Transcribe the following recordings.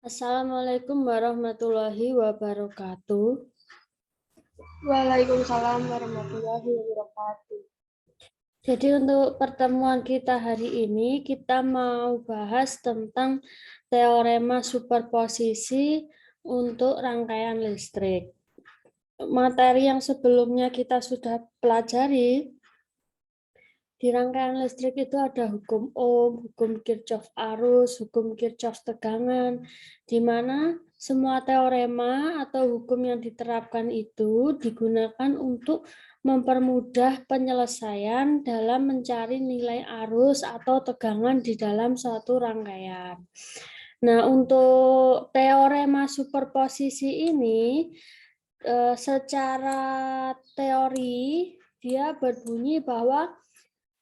Assalamualaikum warahmatullahi wabarakatuh. Waalaikumsalam warahmatullahi wabarakatuh. Jadi untuk pertemuan kita hari ini, kita mau bahas tentang teorema superposisi untuk rangkaian listrik. Materi yang sebelumnya kita sudah pelajari, di rangkaian listrik itu ada hukum Ohm, hukum Kirchhoff arus, hukum Kirchhoff tegangan, di mana semua teorema atau hukum yang diterapkan itu digunakan untuk mempermudah penyelesaian dalam mencari nilai arus atau tegangan di dalam suatu rangkaian. Nah, untuk teorema superposisi ini, secara teori dia berbunyi bahwa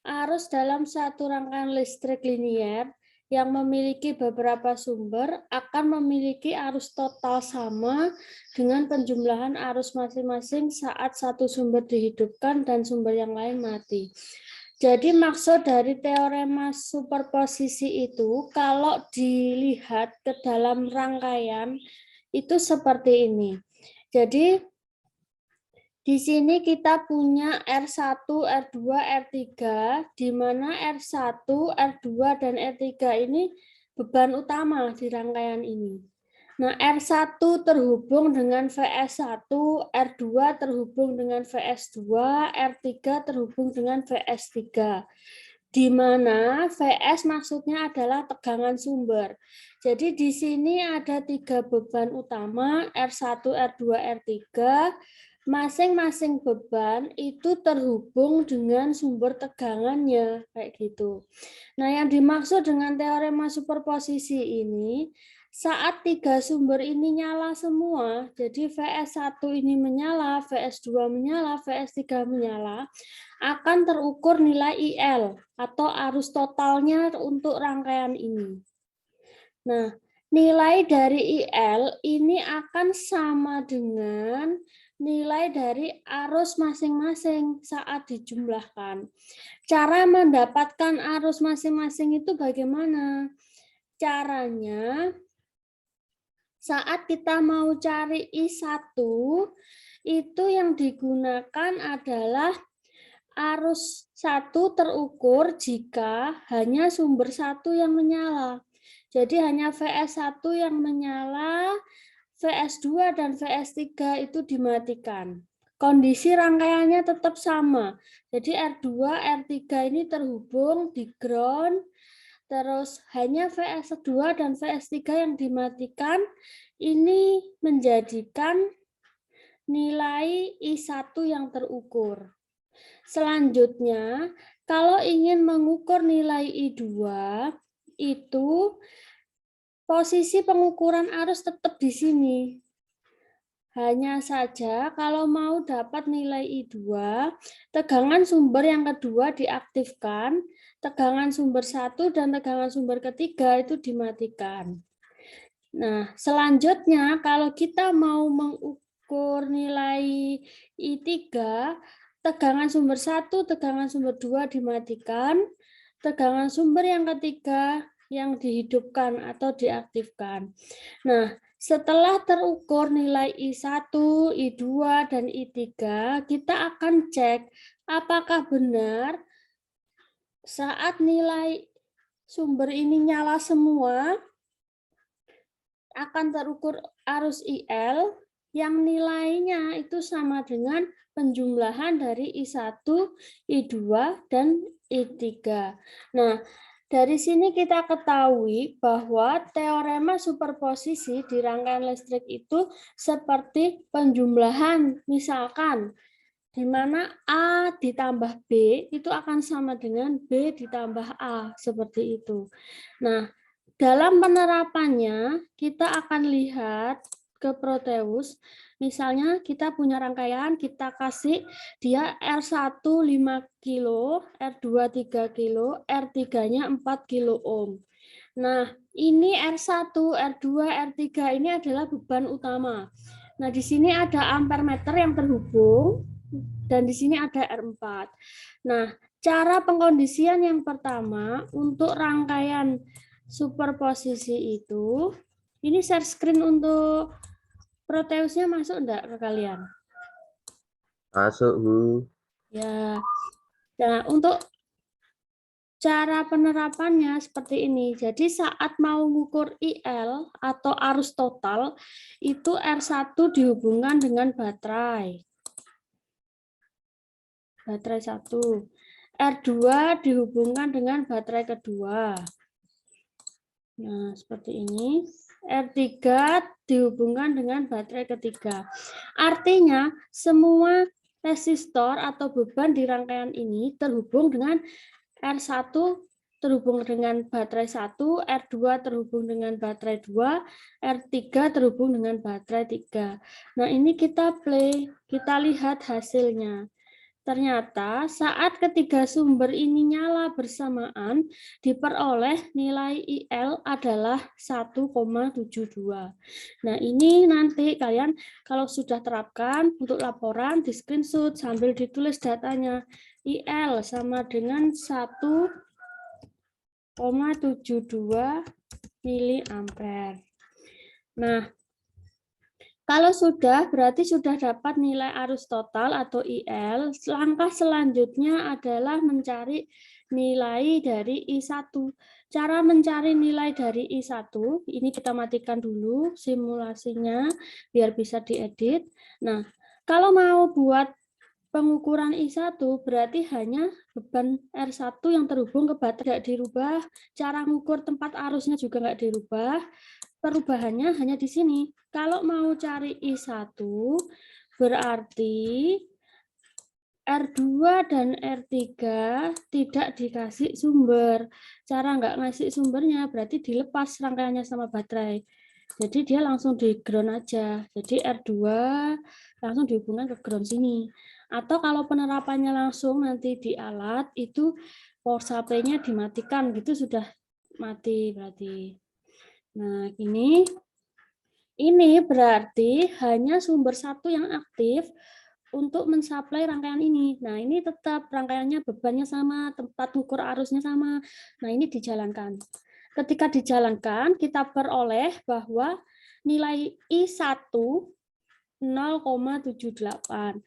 arus dalam satu rangkaian listrik linier yang memiliki beberapa sumber akan memiliki arus total sama dengan penjumlahan arus masing-masing saat satu sumber dihidupkan dan sumber yang lain mati. Jadi maksud dari teorema superposisi itu kalau dilihat ke dalam rangkaian itu seperti ini. Jadi di sini kita punya R1, R2, R3, di mana R1, R2, dan R3 ini beban utama di rangkaian ini. Nah, R1 terhubung dengan VS1, R2 terhubung dengan VS2, R3 terhubung dengan VS3. Di mana VS maksudnya adalah tegangan sumber. Jadi di sini ada 3 beban utama, R1, R2, R3. Masing-masing beban itu terhubung dengan sumber tegangannya, kayak gitu. Nah, yang dimaksud dengan teorema superposisi ini, saat 3 sumber ini nyala semua, jadi VS1 ini menyala, VS2 menyala, VS3 menyala, akan terukur nilai IL atau arus totalnya untuk rangkaian ini. Nah, nilai dari IL ini akan sama dengan nilai dari arus masing-masing saat dijumlahkan. Cara mendapatkan arus masing-masing itu bagaimana? Caranya, saat kita mau cari I1, itu yang digunakan adalah arus 1 terukur jika hanya sumber 1 yang menyala. Jadi hanya VS1 yang menyala, VS2 dan VS3 itu dimatikan. Kondisi rangkaiannya tetap sama. Jadi R2, R3 ini terhubung di ground, terus hanya VS2 dan VS3 yang dimatikan. Ini menjadikan nilai I1 yang terukur. Selanjutnya, kalau ingin mengukur nilai I2, itu posisi pengukuran arus tetap di sini. Hanya saja kalau mau dapat nilai I2, tegangan sumber yang kedua diaktifkan, tegangan sumber 1 dan tegangan sumber ketiga itu dimatikan. Nah, selanjutnya kalau kita mau mengukur nilai I3, tegangan sumber 1, tegangan sumber 2 dimatikan, tegangan sumber yang ketiga yang dihidupkan atau diaktifkan. Nah, setelah terukur nilai I1, I2, dan I3, kita akan cek apakah benar saat nilai sumber ini nyala semua, akan terukur arus IL yang nilainya itu sama dengan penjumlahan dari I1, I2, dan I3. Nah, dari sini kita ketahui bahwa teorema superposisi di rangkaian listrik itu seperti penjumlahan, misalkan di mana A ditambah B itu akan sama dengan B ditambah A, seperti itu. Nah, dalam penerapannya, kita akan lihat ke Proteus. Misalnya kita punya rangkaian, kita kasih dia R1 5 kilo, R2 3 kilo, R3-nya 4 kilo ohm. Nah, ini R1, R2, R3 ini adalah beban utama. Nah, di sini ada ampermeter yang terhubung, dan di sini ada R4. Nah, cara pengkondisian yang pertama untuk rangkaian superposisi itu, Ini share screen untuk Proteusnya masuk enggak ke kalian? Masuk, Bu. Ya. Nah, untuk cara penerapannya seperti ini. Jadi saat mau mengukur IL atau arus total, itu R1 dihubungkan dengan baterai. Baterai 1. R2 dihubungkan dengan baterai kedua. Nah, seperti ini. R3 dihubungkan dengan baterai ketiga. Artinya, semua resistor atau beban di rangkaian ini terhubung dengan R1 terhubung dengan baterai 1, R2 terhubung dengan baterai 2, R3 terhubung dengan baterai 3. Nah, ini kita play, kita lihat hasilnya. Ternyata saat ketiga sumber ini nyala bersamaan, diperoleh nilai IL adalah 1,72. Nah, ini nanti kalian kalau sudah terapkan untuk laporan di screenshot sambil ditulis datanya. IL sama dengan 1,72 miliampere. Nah, kalau sudah, berarti sudah dapat nilai arus total atau IL. Langkah selanjutnya adalah mencari nilai dari I1. Cara mencari nilai dari I1, ini kita matikan dulu simulasinya, biar bisa diedit. Nah, kalau mau buat pengukuran I1, berarti hanya beban R1 yang terhubung ke baterai tidak dirubah. Cara mengukur tempat arusnya juga nggak dirubah. Perubahannya hanya di sini. Kalau mau cari I1, berarti R2 dan R3 tidak dikasih sumber. Cara nggak ngasih sumbernya berarti dilepas rangkaiannya sama baterai. Jadi dia langsung di ground aja. Jadi R2 langsung dihubungkan ke ground sini. Atau kalau penerapannya langsung nanti di alat, itu power supply-nya dimatikan. Gitu sudah mati berarti. Nah, ini berarti hanya sumber satu yang aktif untuk mensuplai rangkaian ini. Nah, ini tetap rangkaiannya bebannya sama, tempat ukur arusnya sama. Nah, ini dijalankan. Ketika dijalankan, kita peroleh bahwa nilai I1 0,78.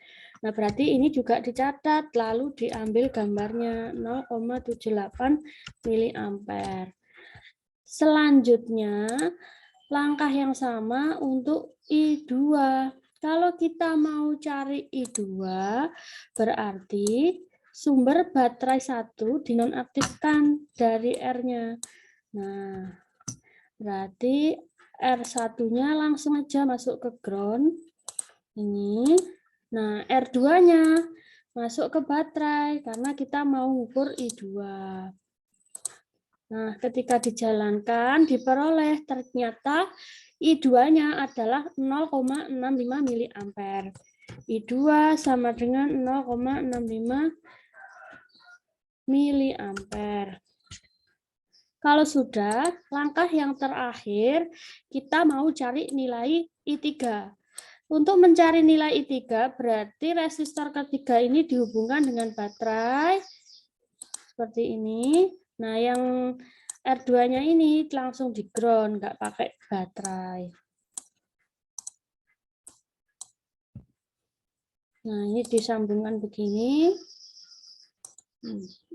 Nah, berarti ini juga dicatat, lalu diambil gambarnya 0,78 miliampere. Selanjutnya, langkah yang sama untuk I2. Kalau kita mau cari I2, berarti sumber baterai 1 dinonaktifkan dari R-nya. Nah, berarti R1-nya langsung aja masuk ke ground. Ini. Nah, R2-nya masuk ke baterai karena kita mau ukur I2. Nah, ketika dijalankan, diperoleh ternyata I2-nya adalah 0,65 miliampere. I2 sama dengan 0,65 miliampere. Kalau sudah, langkah yang terakhir, kita mau cari nilai I3. Untuk mencari nilai I3, berarti resistor ketiga ini dihubungkan dengan baterai, seperti ini. Nah, yang R2-nya ini langsung di ground, nggak pakai baterai. Nah, ini disambungkan begini.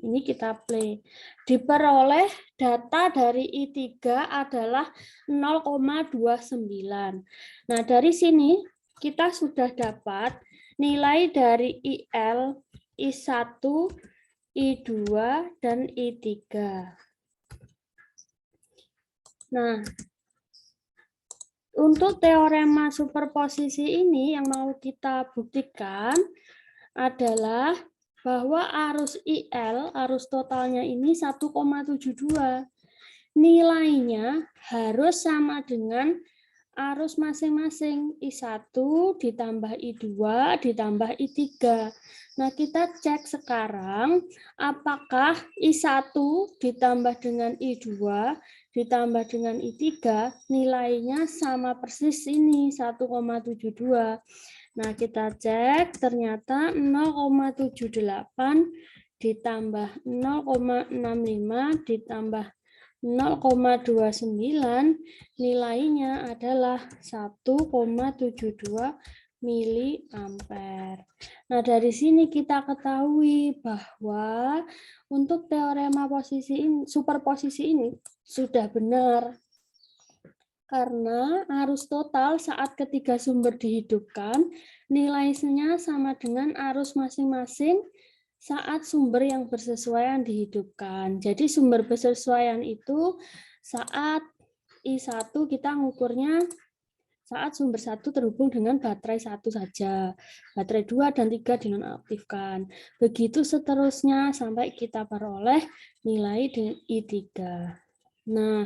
Ini kita play. Diperoleh data dari I3 adalah 0,29. Nah, dari sini kita sudah dapat nilai dari IL, I1, I2, dan I3. Nah, untuk teorema superposisi ini yang mau kita buktikan adalah bahwa arus IL, arus totalnya ini 1,72. Nilainya harus sama dengan arus masing-masing, I1 ditambah I2 ditambah I3. Nah, kita cek sekarang apakah I1 ditambah dengan I2 ditambah dengan I3 nilainya sama persis ini 1,72. Nah, kita cek ternyata 0,78 ditambah 0,65 ditambah 0,29 nilainya adalah 1,72 miliampere. Nah, dari sini kita ketahui bahwa untuk teorema posisi ini, superposisi ini sudah benar. Karena arus total saat ketiga sumber dihidupkan, nilainya sama dengan arus masing-masing saat sumber yang bersesuaian dihidupkan. Jadi sumber bersesuaian itu saat I1 kita ngukurnya saat sumber 1 terhubung dengan baterai 1 saja. Baterai 2 dan 3 dinonaktifkan. Begitu seterusnya sampai kita peroleh nilai I3. Nah,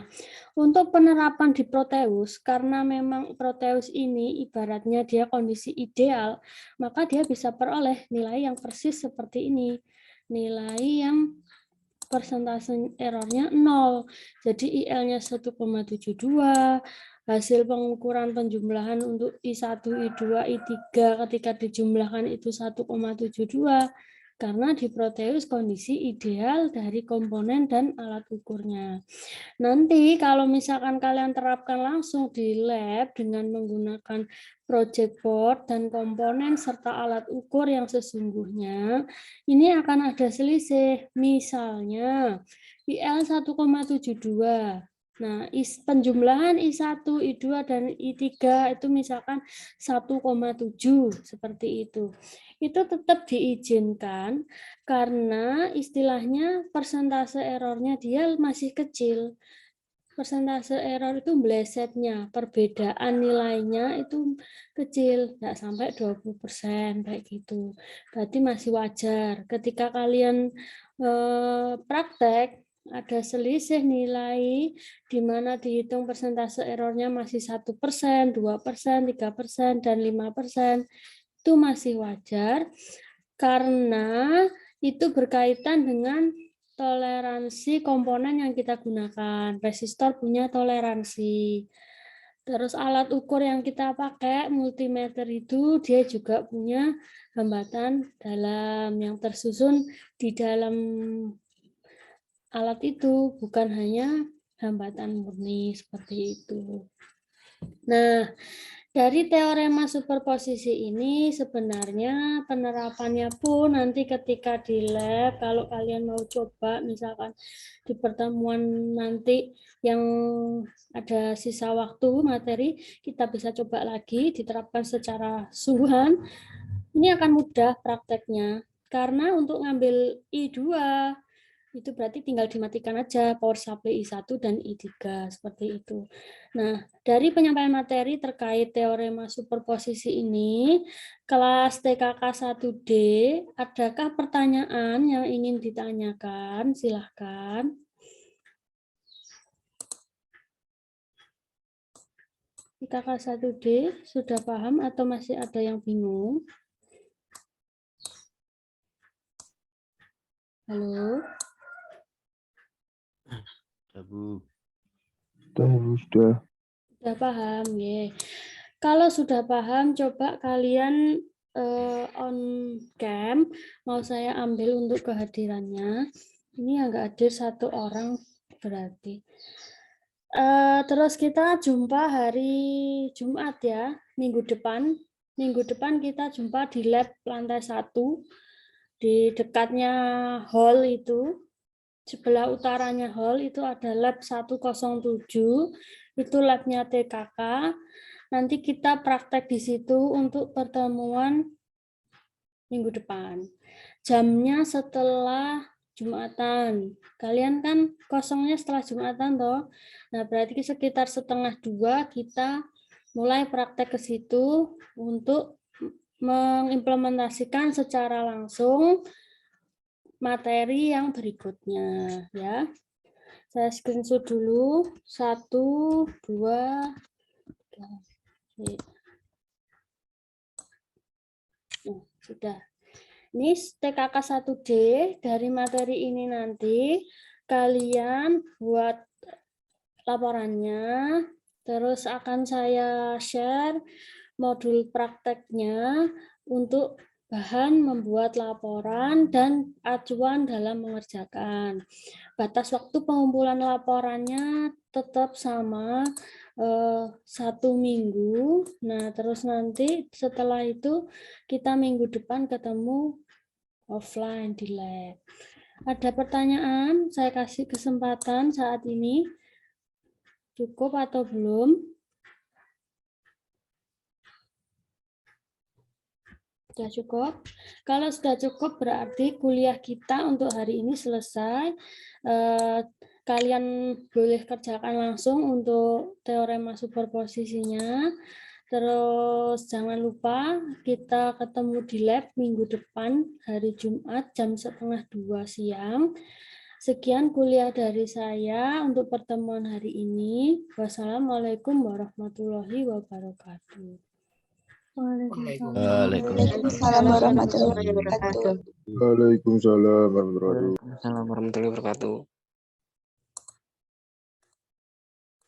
untuk penerapan di Proteus, karena memang Proteus ini ibaratnya dia kondisi ideal, maka dia bisa peroleh nilai yang persis seperti ini. Nilai yang persentase errornya 0. Jadi IL-nya 1,72. Hasil pengukuran penjumlahan untuk I1, I2, I3 ketika dijumlahkan itu 1,72. Karena di Proteus kondisi ideal dari komponen dan alat ukurnya. Nanti kalau misalkan kalian terapkan langsung di lab dengan menggunakan project board dan komponen serta alat ukur yang sesungguhnya, ini akan ada selisih. Misalnya IL 1,72. Nah, penjumlahan I1, I2, dan I3 itu misalkan 1,7 seperti itu. Itu tetap diizinkan karena istilahnya persentase errornya dia masih kecil. Persentase error itu melesetnya, perbedaan nilainya itu kecil, nggak sampai 20% kayak gitu. Berarti masih wajar. Ketika kalian praktek, ada selisih nilai di mana dihitung persentase errornya masih 1%, 2%, 3%, dan 5%, itu masih wajar karena itu berkaitan dengan toleransi komponen yang kita gunakan. Resistor punya toleransi. Terus alat ukur yang kita pakai, multimeter itu dia juga punya hambatan dalam yang tersusun di dalam alat itu, bukan hanya hambatan murni seperti itu. Nah, dari teorema superposisi ini sebenarnya penerapannya pun nanti ketika di lab, kalau kalian mau coba misalkan di pertemuan nanti yang ada sisa waktu materi, kita bisa coba lagi diterapkan secara sungguhan. Ini akan mudah prakteknya. Karena untuk ngambil I2 itu berarti tinggal dimatikan aja power supply I1 dan I3 seperti itu. Nah, dari penyampaian materi terkait teorema superposisi ini, kelas TKK 1D, adakah pertanyaan yang ingin ditanyakan? Silahkan. TKK 1D sudah paham atau masih ada yang bingung? Halo? Sudah. Sudah paham, ya. Kalau sudah paham, coba kalian on cam. Mau saya ambil untuk kehadirannya. Ini yang nggak hadir satu orang berarti. Terus kita jumpa hari Jumat ya, minggu depan. Minggu depan kita jumpa di lab lantai 1 di dekatnya hall itu. Sebelah utaranya hall itu ada lab 107, itu labnya TKK. Nanti kita praktek di situ untuk pertemuan minggu depan. Jamnya setelah Jumatan. Kalian kan kosongnya setelah Jumatan toh. Nah, berarti sekitar 1:30 kita mulai praktek ke situ untuk mengimplementasikan secara langsung materi yang berikutnya ya. Saya screenshot dulu. 1, 2, 3. Nah, sudah. Ini TKK 1D dari materi ini nanti kalian buat laporannya, terus akan saya share modul prakteknya untuk bahan membuat laporan dan acuan dalam mengerjakan. Batas waktu pengumpulan laporannya tetap sama 1 minggu. Nah, terus nanti setelah itu kita minggu depan ketemu offline di lab. Ada pertanyaan? Saya kasih kesempatan saat ini. Cukup atau belum? Sudah cukup? Kalau sudah cukup berarti kuliah kita untuk hari ini selesai. Kalian boleh kerjakan langsung untuk teorema superposisinya. Terus jangan lupa kita ketemu di lab minggu depan hari Jumat jam 1:30 siang. Sekian kuliah dari saya untuk pertemuan hari ini. Wassalamualaikum warahmatullahi wabarakatuh. Waalaikumsalam warahmatullahi wabarakatuh. Waalaikumsalam warahmatullahi wabarakatuh. Waalaikumsalam warahmatullahi wabarakatuh.